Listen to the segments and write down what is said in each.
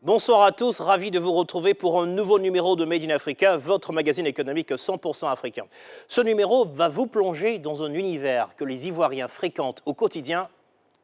Bonsoir à tous, ravi de vous retrouver pour un nouveau numéro de Made in Africa, votre magazine économique 100% africain. Ce numéro va vous plonger dans un univers que les Ivoiriens fréquentent au quotidien,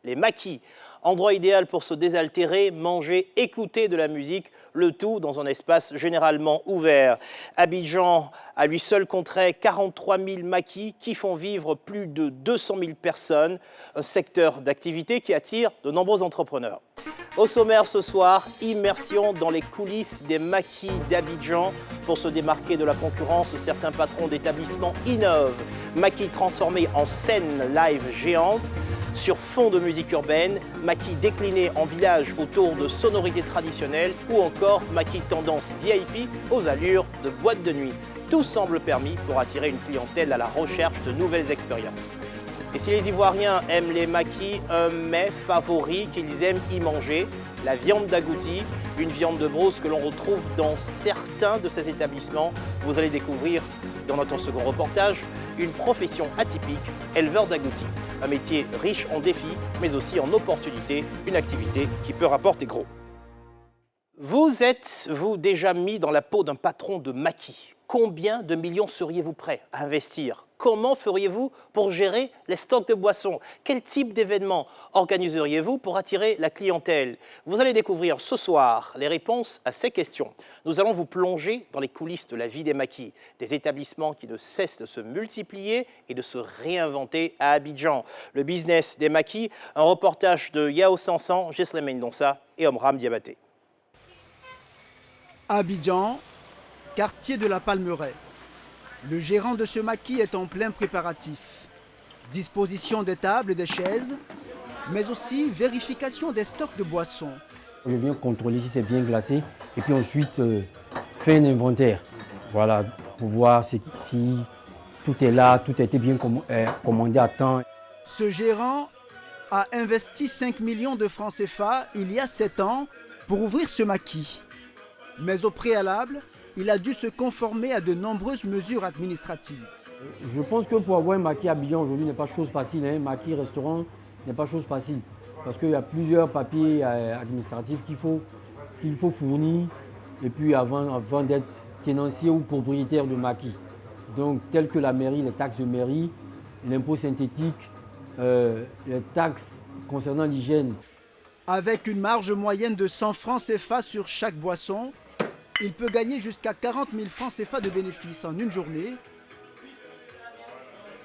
les maquis. Endroit idéal pour se désaltérer, manger, écouter de la musique, le tout dans un espace généralement ouvert. Abidjan, à lui seul, compterait 43 000 maquis qui font vivre plus de 200 000 personnes, un secteur d'activité qui attire de nombreux entrepreneurs. Au sommaire ce soir, immersion dans les coulisses des maquis d'Abidjan. Pour se démarquer de la concurrence, certains patrons d'établissements innovent. Maquis transformés en scène live géante. Sur fond de musique urbaine, maquis déclinés en village autour de sonorités traditionnelles ou encore maquis tendance VIP aux allures de boîte de nuit. Tout semble permis pour attirer une clientèle à la recherche de nouvelles expériences. Et si les Ivoiriens aiment les maquis, un mets favori qu'ils aiment y manger, la viande d'agouti, une viande de brousse que l'on retrouve dans certains de ces établissements. Vous allez découvrir dans notre second reportage une profession atypique, éleveur d'agouti. Un métier riche en défis, mais aussi en opportunités, une activité qui peut rapporter gros. Vous êtes-vous déjà mis dans la peau d'un patron de maquis? Combien de millions seriez-vous prêt à investir? Comment feriez-vous pour gérer les stocks de boissons? Quel type d'événements organiseriez-vous pour attirer la clientèle? Vous allez découvrir ce soir les réponses à ces questions. Nous allons vous plonger dans les coulisses de la vie des maquis, des établissements qui ne cessent de se multiplier et de se réinventer à Abidjan. Le business des maquis, un reportage de Yao Sansan, Ghislaine Mendonça et Omram Diabaté. Abidjan, quartier de la Palmeraie. Le gérant de ce maquis est en plein préparatif. Disposition des tables et des chaises, mais aussi vérification des stocks de boissons. Je viens contrôler si c'est bien glacé et puis ensuite faire un inventaire. Voilà, pour voir si tout est là, tout a été bien commandé à temps. Ce gérant a investi 5 millions de francs CFA il y a 7 ans pour ouvrir ce maquis. Mais au préalable, il a dû se conformer à de nombreuses mesures administratives. Je pense que pour avoir un maquis à Abidjan aujourd'hui n'est pas chose facile. Un maquis restaurant n'est pas chose facile. Parce qu'il y a plusieurs papiers administratifs qu'il faut fournir et puis avant d'être tenancier ou propriétaire de maquis. Donc tels que la mairie, les taxes de mairie, l'impôt synthétique, les taxes concernant l'hygiène. Avec une marge moyenne de 100 francs CFA sur chaque boisson, il peut gagner jusqu'à 40 000 francs CFA de bénéfices en une journée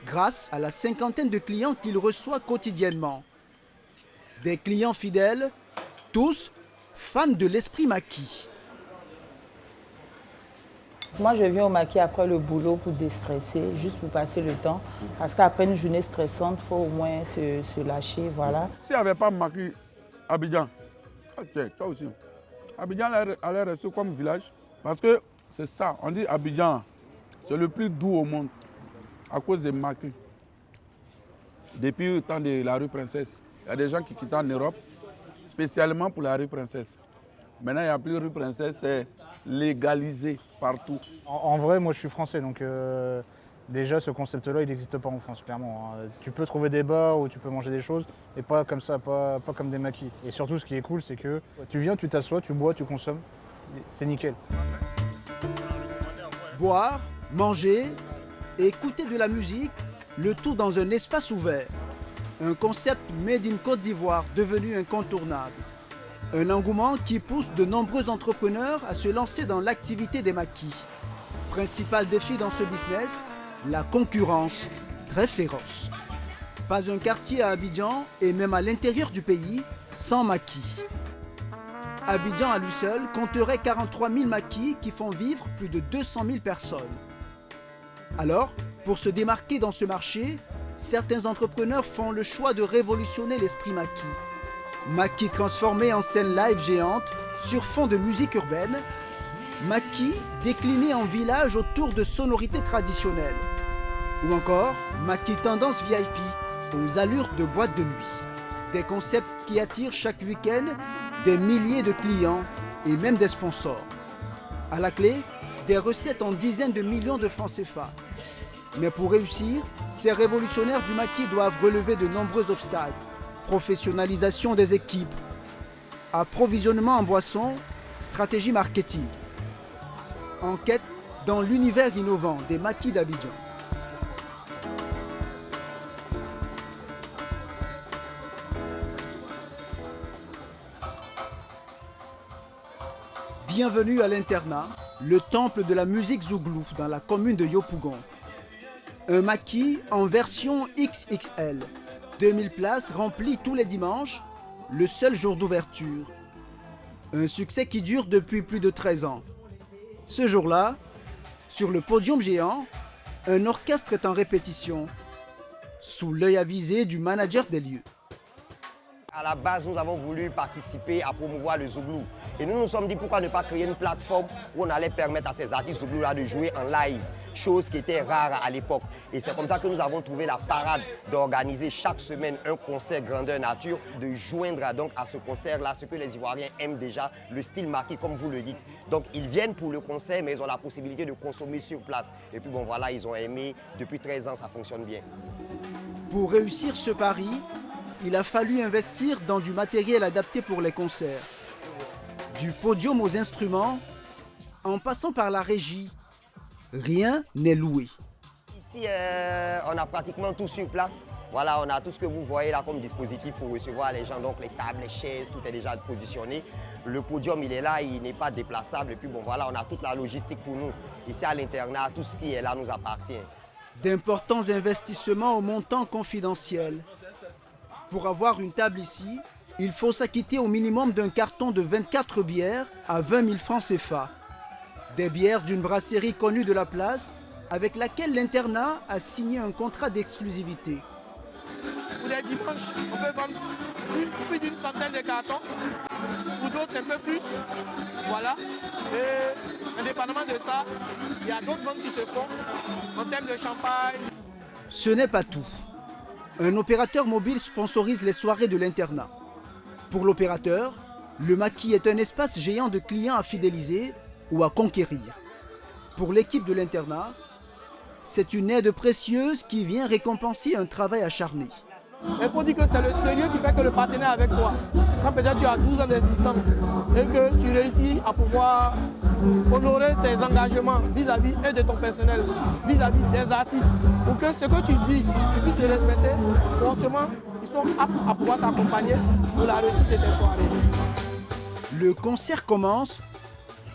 grâce à la cinquantaine de clients qu'il reçoit quotidiennement. Des clients fidèles, tous fans de l'esprit maquis. Moi, je viens au maquis après le boulot pour déstresser, juste pour passer le temps. Parce qu'après une journée stressante, il faut au moins se lâcher, voilà. S'il n'y avait pas maquis Abidjan, ok, toi aussi. Abidjan allait rester comme village parce que c'est ça, on dit Abidjan, c'est le plus doux au monde à cause des maquis. Depuis le temps de la rue Princesse, il y a des gens qui quittent en Europe spécialement pour la rue Princesse. Maintenant, il n'y a plus rue Princesse, c'est légalisé partout. En vrai, moi je suis français, donc déjà ce concept-là, il n'existe pas en France, clairement. Tu peux trouver des bars où tu peux manger des choses, mais pas comme ça, pas comme des maquis. Et surtout, ce qui est cool, c'est que tu viens, tu t'assois, tu bois, tu consommes, c'est nickel. Boire, manger et écouter de la musique, le tout dans un espace ouvert. Un concept made in Côte d'Ivoire devenu incontournable. Un engouement qui pousse de nombreux entrepreneurs à se lancer dans l'activité des maquis. Principal défi dans ce business, la concurrence très féroce. Pas un quartier à Abidjan et même à l'intérieur du pays sans maquis. Abidjan à lui seul compterait 43 000 maquis qui font vivre plus de 200 000 personnes. Alors, pour se démarquer dans ce marché, certains entrepreneurs font le choix de révolutionner l'esprit maquis. Maquis transformé en scène live géante sur fond de musique urbaine. Maquis décliné en village autour de sonorités traditionnelles. Ou encore maquis tendance VIP aux allures de boîte de nuit. Des concepts qui attirent chaque week-end des milliers de clients et même des sponsors. À la clé, des recettes en dizaines de millions de francs CFA. Mais pour réussir, ces révolutionnaires du maquis doivent relever de nombreux obstacles. Professionnalisation des équipes, approvisionnement en boissons, stratégie marketing. Enquête dans l'univers innovant des maquis d'Abidjan. Bienvenue à l'internat, le temple de la musique zouglou dans la commune de Yopougon. Un maquis en version XXL, 2000 places remplies tous les dimanches, le seul jour d'ouverture. Un succès qui dure depuis plus de 13 ans. Ce jour-là, sur le podium géant, un orchestre est en répétition, sous l'œil avisé du manager des lieux. À la base, nous avons voulu participer à promouvoir le zouglou. Et nous nous sommes dit pourquoi ne pas créer une plateforme où on allait permettre à ces artistes zouglous-là de jouer en live, chose qui était rare à l'époque. Et c'est comme ça que nous avons trouvé la parade d'organiser chaque semaine un concert grandeur nature, de joindre donc à ce concert-là ce que les Ivoiriens aiment déjà, le style maquis comme vous le dites. Donc ils viennent pour le concert mais ils ont la possibilité de consommer sur place. Et puis bon voilà, ils ont aimé, depuis 13 ans ça fonctionne bien. Pour réussir ce pari, il a fallu investir dans du matériel adapté pour les concerts. Du podium aux instruments, en passant par la régie, rien n'est loué. Ici, on a pratiquement tout sur place. Voilà, on a tout ce que vous voyez là comme dispositif pour recevoir les gens. Donc les tables, les chaises, tout est déjà positionné. Le podium, il est là, il n'est pas déplaçable. Et puis bon, voilà, on a toute la logistique pour nous. Ici à l'internat, tout ce qui est là nous appartient. D'importants investissements au montant confidentiel. Pour avoir une table ici, il faut s'acquitter au minimum d'un carton de 24 bières à 20 000 francs CFA. Des bières d'une brasserie connue de la place avec laquelle l'internat a signé un contrat d'exclusivité. Pour les dimanches, on peut vendre plus d'une centaine de cartons. Pour d'autres, un peu plus. Voilà. Et indépendamment de ça, il y a d'autres ventes qui se font en termes de champagne. Ce n'est pas tout. Un opérateur mobile sponsorise les soirées de l'internat. Pour l'opérateur, le maquis est un espace géant de clients à fidéliser ou à conquérir. Pour l'équipe de l'internat, c'est une aide précieuse qui vient récompenser un travail acharné. Il faut dire que c'est le sérieux qui fait que le partenaire est avec toi. Quand peut-être tu as 12 ans d'existence et que tu réussis à pouvoir honorer tes engagements vis-à-vis et de ton personnel, vis-à-vis des artistes, pour que ce que tu dis puisse se respecter, forcément, ils sont aptes à pouvoir t'accompagner pour la réussite de tes soirées. Le concert commence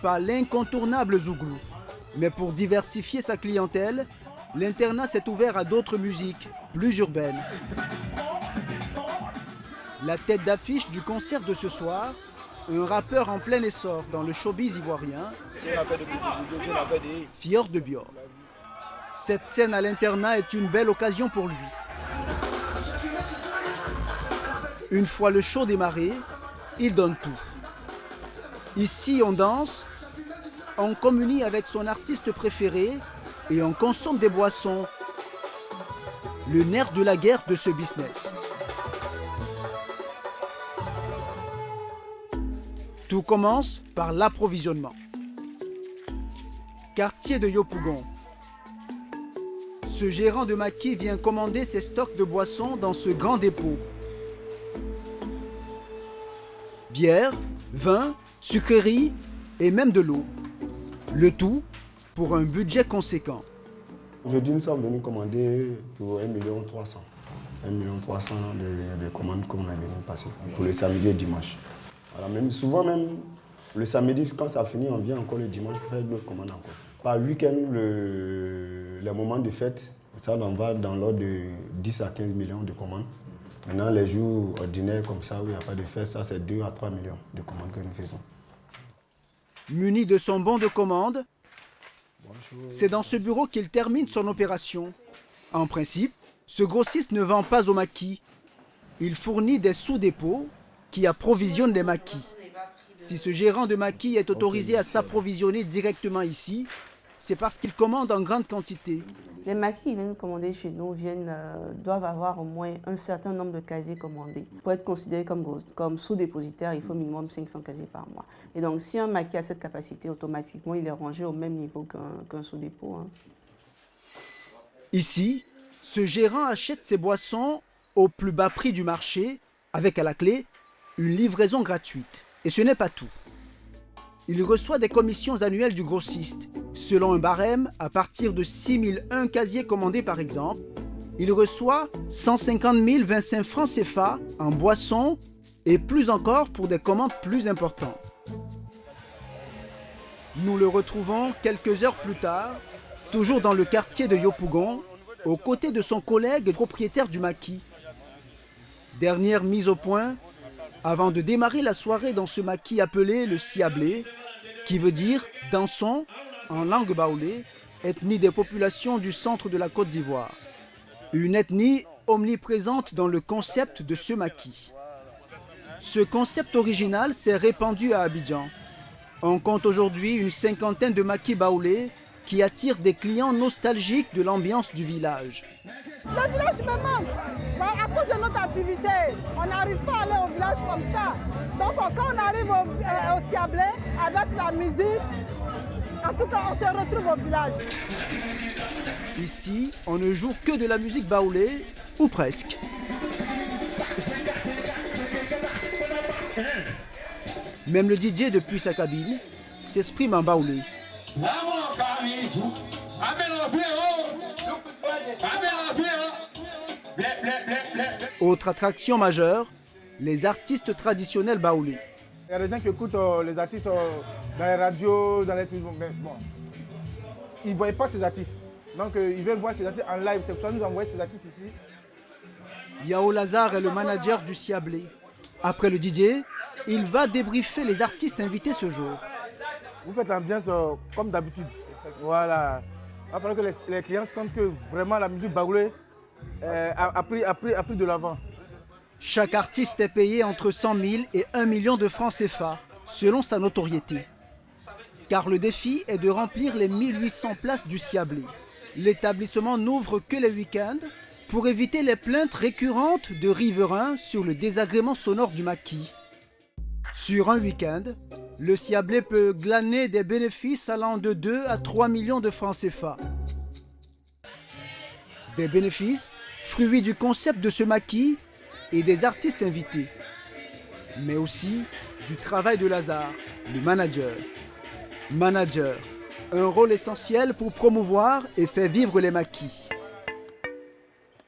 par l'incontournable zouglou. Mais pour diversifier sa clientèle, l'internat s'est ouvert à d'autres musiques, plus urbaines. La tête d'affiche du concert de ce soir, un rappeur en plein essor dans le showbiz ivoirien, Fior de Bior. Cette scène à l'internat est une belle occasion pour lui. Une fois le show démarré, il donne tout. Ici, on danse, on communie avec son artiste préféré et on consomme des boissons. Le nerf de la guerre de ce business. Tout commence par l'approvisionnement. Quartier de Yopougon. Ce gérant de maquis vient commander ses stocks de boissons dans ce grand dépôt. Bière, vin, sucreries et même de l'eau. Le tout pour un budget conséquent. Aujourd'hui, nous sommes venus commander pour 1 300 000. 1 300 000 de commandes qu'on a venu passer pour le samedi et dimanche. Voilà, même, souvent même, le samedi, quand ça finit, on vient encore le dimanche pour faire d'autres commandes encore. Par week-end, les moments de fête, ça on va dans l'ordre de 10 à 15 millions de commandes. Maintenant, les jours ordinaires comme ça, où il n'y a pas de fête, ça c'est 2 à 3 millions de commandes que nous faisons. Muni de son bon de commande, c'est dans ce bureau qu'il termine son opération. En principe, ce grossiste ne vend pas au maquis. Il fournit des sous-dépôts qui approvisionnent les maquis. Si ce gérant de maquis est autorisé à s'approvisionner directement ici, c'est parce qu'ils commandent en grande quantité. Les maquis qui viennent commander chez nous doivent avoir au moins un certain nombre de casiers commandés. Pour être considéré comme sous-dépositaire, il faut minimum 500 casiers par mois. Et donc, si un maquis a cette capacité, automatiquement, il est rangé au même niveau qu'un sous-dépôt. Hein. Ici, ce gérant achète ses boissons au plus bas prix du marché, avec à la clé une livraison gratuite. Et ce n'est pas tout. Il reçoit des commissions annuelles du grossiste. Selon un barème, à partir de 6001 casiers commandés par exemple, il reçoit 150 025 francs CFA en boissons et plus encore pour des commandes plus importantes. Nous le retrouvons quelques heures plus tard, toujours dans le quartier de Yopougon, aux côtés de son collègue et propriétaire du maquis. Dernière mise au point, avant de démarrer la soirée dans ce maquis appelé le Siablé, qui veut dire « dansons » en langue baoulé, ethnie des populations du centre de la Côte d'Ivoire. Une ethnie omniprésente dans le concept de ce maquis. Ce concept original s'est répandu à Abidjan. On compte aujourd'hui une cinquantaine de maquis baoulés qui attirent des clients nostalgiques de l'ambiance du village. Le village me manque. À cause de notre activité, on n'arrive pas à aller au village comme ça. Donc quand on arrive au Siablé avec la musique, en tout cas on se retrouve au village. Ici, on ne joue que de la musique baoulée, ou presque. Même le DJ depuis sa cabine s'exprime en baoulé. Autre attraction majeure, les artistes traditionnels baoulés. Il y a des gens qui écoutent les artistes dans les radios, dans les... Mais bon, ils ne voient pas ces artistes. Donc ils veulent voir ces artistes en live. C'est pour ça que nous envoyons ces artistes ici. Yao Lazare est le manager du Siablé. Après le DJ, il va débriefer les artistes invités ce jour. Vous faites l'ambiance comme d'habitude. Voilà. Il va falloir que les clients sentent que vraiment la musique baoulée a pris de l'avant. Chaque artiste est payé entre 100 000 et 1 million de francs CFA, selon sa notoriété. Car le défi est de remplir les 1800 places du Siablé. L'établissement n'ouvre que les week-ends pour éviter les plaintes récurrentes de riverains sur le désagrément sonore du maquis. Sur un week-end, le Siablé peut glaner des bénéfices allant de 2 à 3 millions de francs CFA. Des bénéfices fruits du concept de ce maquis et des artistes invités, mais aussi du travail de Lazare, le manager. Manager, un rôle essentiel pour promouvoir et faire vivre les maquis.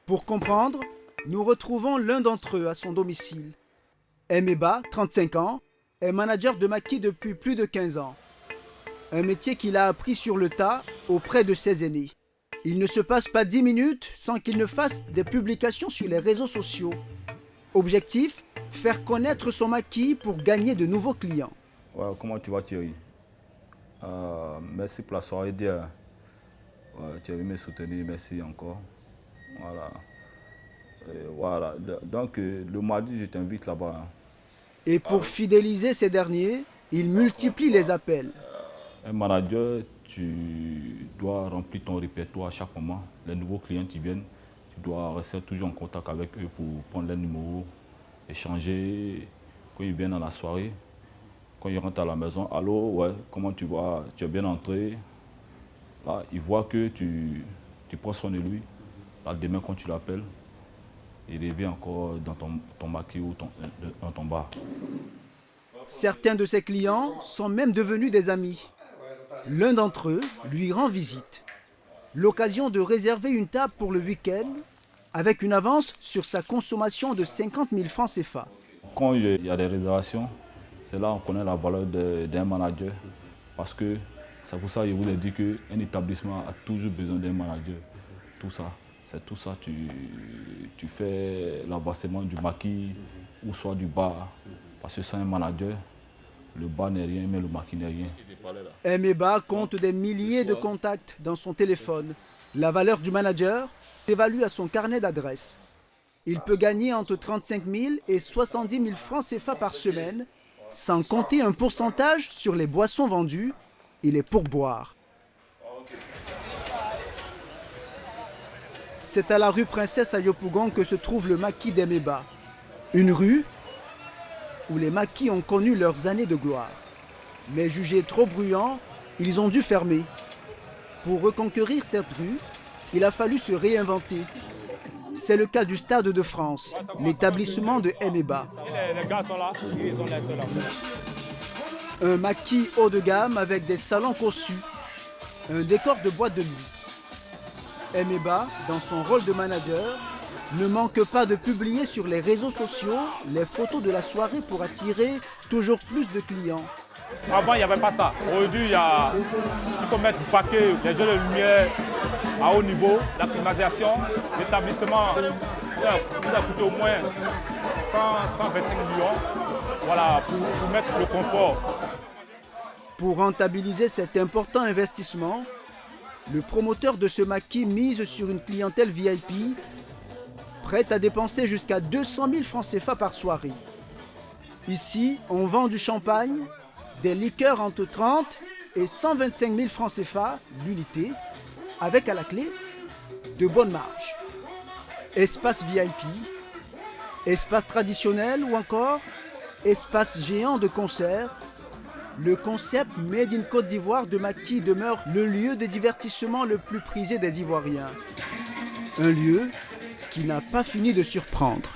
Pour comprendre, nous retrouvons l'un d'entre eux à son domicile. Emeba, 35 ans, est manager de maquis depuis plus de 15 ans. Un métier qu'il a appris sur le tas auprès de ses aînés. Il ne se passe pas 10 minutes sans qu'il ne fasse des publications sur les réseaux sociaux. Objectif, faire connaître son maquis pour gagner de nouveaux clients. Ouais, comment tu vas Thierry? Merci pour la soirée d'hier. Tu as aimé me soutenir, merci encore. Voilà. Voilà. Donc le mardi, je t'invite là-bas. Et pour fidéliser ces derniers, il multiplie les appels. Un manager, tu dois remplir ton répertoire à chaque moment. Les nouveaux clients qui viennent, tu dois rester toujours en contact avec eux pour prendre les numéros, échanger. Quand ils viennent à la soirée, quand ils rentrent à la maison, allô, ouais, comment tu vas? Tu es bien entré. Là, ils voient que tu prends soin de lui. Là, demain, quand tu l'appelles, il revient encore dans ton maquis ou dans ton bar. Certains de ses clients sont même devenus des amis. L'un d'entre eux lui rend visite. L'occasion de réserver une table pour le week-end avec une avance sur sa consommation de 50 000 francs CFA. Quand il y a des réservations, c'est là qu'on connaît la valeur d'un manager. Parce que c'est pour ça que je vous ai dit qu'un établissement a toujours besoin d'un manager. Tout ça, c'est tout ça. Tu fais l'avancement du maquis ou soit du bar. Parce que sans un manager, le bar n'est rien, mais le maquis n'est rien. Emeba compte des milliers de contacts dans son téléphone. La valeur du manager s'évalue à son carnet d'adresses. Il peut gagner entre 35 000 et 70 000 francs CFA par semaine, sans compter un pourcentage sur les boissons vendues et les pourboires. C'est à la rue Princesse à Yopougon que se trouve le maquis d'Emeba. Une rue où les maquis ont connu leurs années de gloire. Mais jugés trop bruyants, ils ont dû fermer. Pour reconquérir cette rue, il a fallu se réinventer. C'est le cas du Stade de France, l'établissement de Emeba. Les gars sont là, ils ont laissé là. Un maquis haut de gamme avec des salons cossus, un décor de boîte de nuit. Emeba, dans son rôle de manager, ne manque pas de publier sur les réseaux sociaux les photos de la soirée pour attirer toujours plus de clients. Avant, il n'y avait pas ça. Aujourd'hui, il faut mettre du paquet, les jeux de lumière à haut niveau, la climatisation, l'établissement, nous a coûté au moins 125 millions voilà, pour mettre le confort. Pour rentabiliser cet important investissement, le promoteur de ce maquis mise sur une clientèle VIP prête à dépenser jusqu'à 200 000 francs CFA par soirée. Ici, on vend du champagne, des liqueurs entre 30 et 125 000 francs CFA l'unité, avec à la clé de bonnes marges. Espace VIP, espace traditionnel ou encore espace géant de concert, le concept Made in Côte d'Ivoire de maquis demeure le lieu de divertissement le plus prisé des Ivoiriens. Un lieu qui n'a pas fini de surprendre.